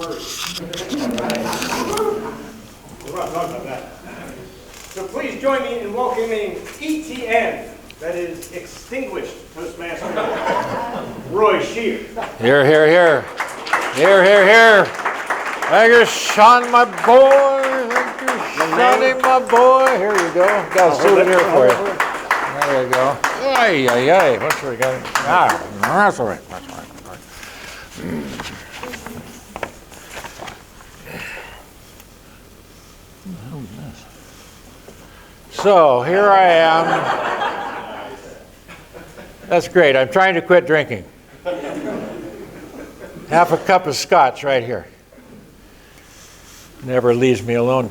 first. We're not talking about that. So please join me in welcoming ETN, that is Extinguished Toastmaster, Roy Scherer. Here, here, here. Here, here, here. Thank you, Sean, my boy. Thank you, Sonny, my boy. Here you go. Got a souvenir for you. There you go. Ay, ay, ay. What's we got? Ah, that's all right. That's all right. So here I am. That's great. I'm trying to quit drinking. Half a cup of scotch right here. Never leaves me alone.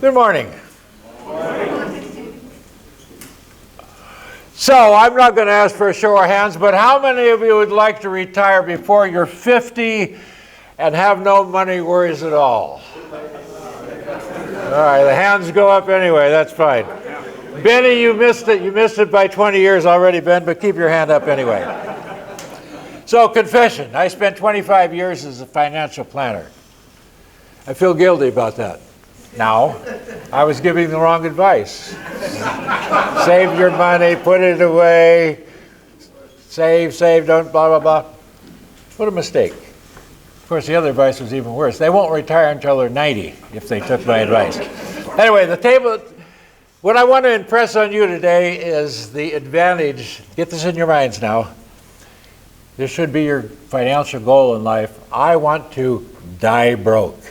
Good morning. So I'm not going to ask for a show of hands, but how many of you would like to retire before you're 50 and have no money worries at all? All right, the hands go up anyway. That's fine. Benny, you missed it. You missed it by 20 years already, Ben, but keep your hand up anyway. So, confession. I spent 25 years as a financial planner. I feel guilty about that. Now, I was giving the wrong advice. Save your money, put it away, save, don't blah, blah, blah. What a mistake. Of course, the other advice was even worse. They won't retire until they're 90 if they took my advice. Anyway, the table, what I want to impress on you today is the advantage. Get this in your minds now. This should be your financial goal in life. I want to die broke.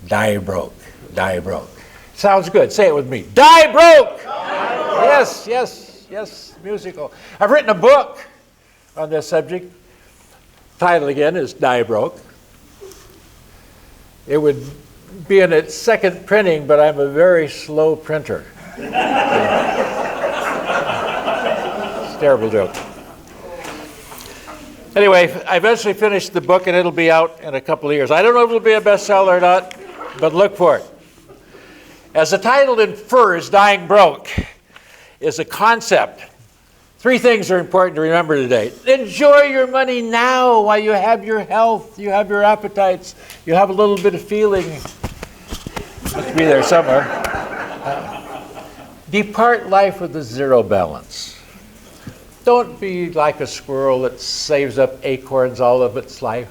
Die broke. Die broke. Sounds good. Say it with me. Die broke! Die broke. Yes, yes, yes. Musical. I've written a book on this subject. Title again is Die Broke. It would be in its second printing, but I'm a very slow printer. It's a terrible joke. Anyway, I eventually finished the book, and it'll be out in a couple of years. I don't know if it'll be a bestseller or not, but look for it. As the title infers, dying broke is a concept. Three things are important to remember today. Enjoy your money now while you have your health, you have your appetites, you have a little bit of feeling. Must be there somewhere. Depart life with a zero balance. Don't be like a squirrel that saves up acorns all of its life,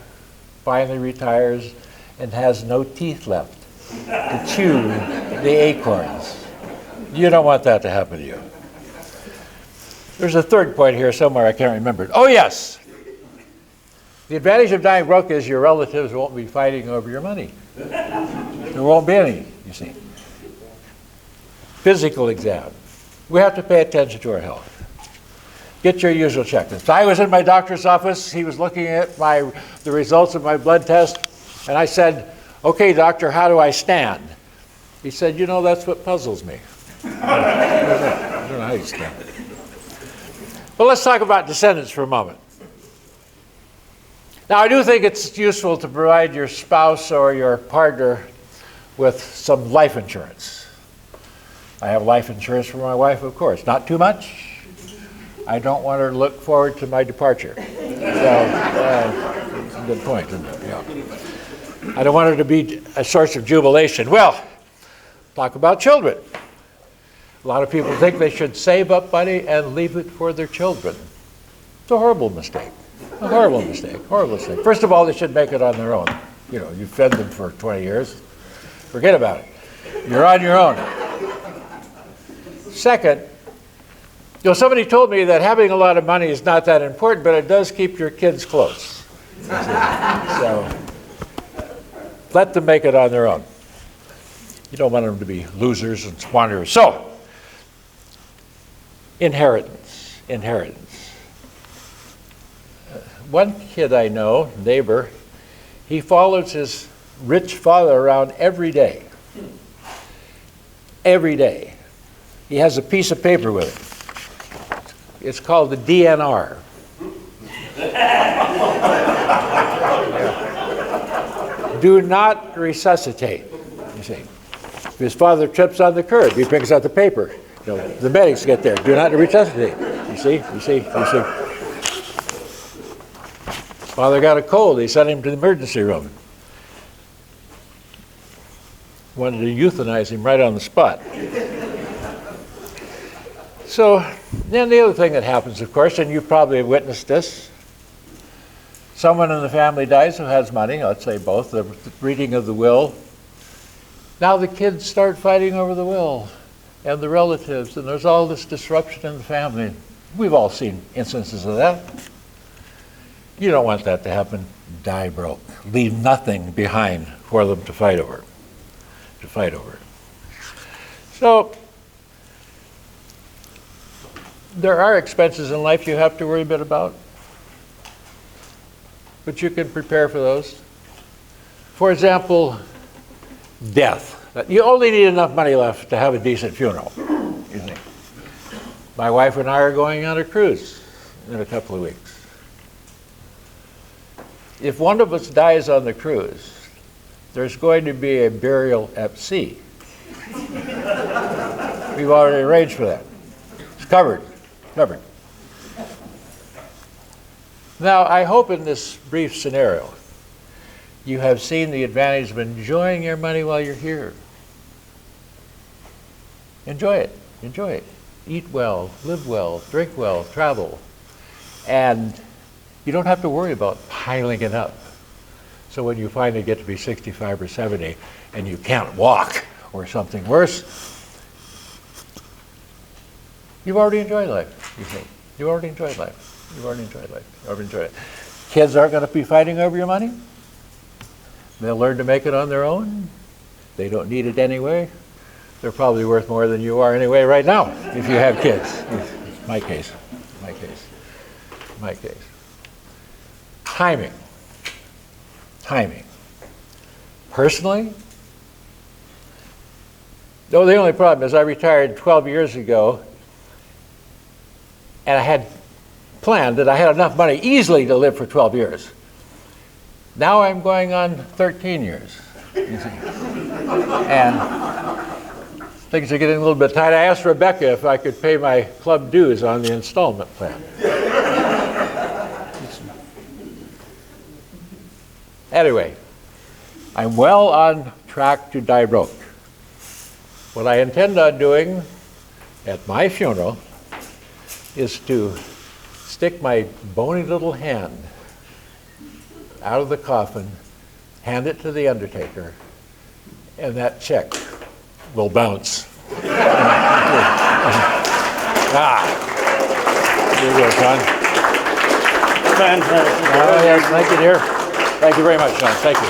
finally retires, and has no teeth left to chew the acorns. You don't want that to happen to you. There's a third point here somewhere, I can't remember it. Oh yes! The advantage of dying broke is your relatives won't be fighting over your money. There won't be any, you see. Physical exam. We have to pay attention to our health. Get your usual checklist. I was in my doctor's office. He was looking at the results of my blood test, and I said, "Okay, doctor, how do I stand?" He said, "You know, that's what puzzles me." I don't know how you stand. Well, let's talk about descendants for a moment. Now, I do think it's useful to provide your spouse or your partner with some life insurance. I have life insurance for my wife, of course. Not too much. I don't want her to look forward to my departure. So, that's a good point, isn't it? Yeah. I don't want her to be a source of jubilation. Well, talk about children. A lot of people think they should save up money and leave it for their children. It's a horrible mistake. A horrible mistake. Horrible mistake. First of all, they should make it on their own. You know, you fed them for 20 years. Forget about it. You're on your own. Second, you know, somebody told me that having a lot of money is not that important, but it does keep your kids close. So let them make it on their own. You don't want them to be losers and squanderers. So, inheritance. One kid I know, neighbor, he follows his rich father around every day. Every day. He has a piece of paper with him. It's called the DNR. Do not resuscitate, you see. If his father trips on the curb, he picks out the paper. You know, the medics get there. Do not resuscitate. You see. Father got a cold. They sent him to the emergency room. Wanted to euthanize him right on the spot. So then the other thing that happens, of course, and you probably have witnessed this, someone in the family dies who has money, let's say both, the reading of the will. Now the kids start fighting over the will and the relatives, and there's all this disruption in the family. We've all seen instances of that. You don't want that to happen. Die broke. Leave nothing behind for them to fight over. So there are expenses in life you have to worry a bit about, but you can prepare for those. For example, death. You only need enough money left to have a decent funeral. You think. My wife and I are going on a cruise in a couple of weeks. If one of us dies on the cruise, there's going to be a burial at sea. We've already arranged for that. It's covered. Now, I hope in this brief scenario, you have seen the advantage of enjoying your money while you're here. Enjoy it. Eat well, live well, drink well, travel. And you don't have to worry about piling it up. So when you finally get to be 65 or 70 and you can't walk or something worse, you've already enjoyed life, you think. You've already enjoyed it. Kids aren't going to be fighting over your money. They'll learn to make it on their own. They don't need it anyway. They're probably worth more than you are anyway right now if you have kids. My case. Timing. Personally, no, the only problem is I retired 12 years ago and I had planned that I had enough money easily to live for 12 years. Now I'm going on 13 years, you see. And things are getting a little bit tight. I asked Rebecca if I could pay my club dues on the installment plan. Anyway, I'm well on track to die broke. What I intend on doing at my funeral is to stick my bony little hand out of the coffin, hand it to the undertaker, and that check will bounce. Here you go, John. Fantastic. Yes, thank you, dear. Thank you very much, John. Thank you.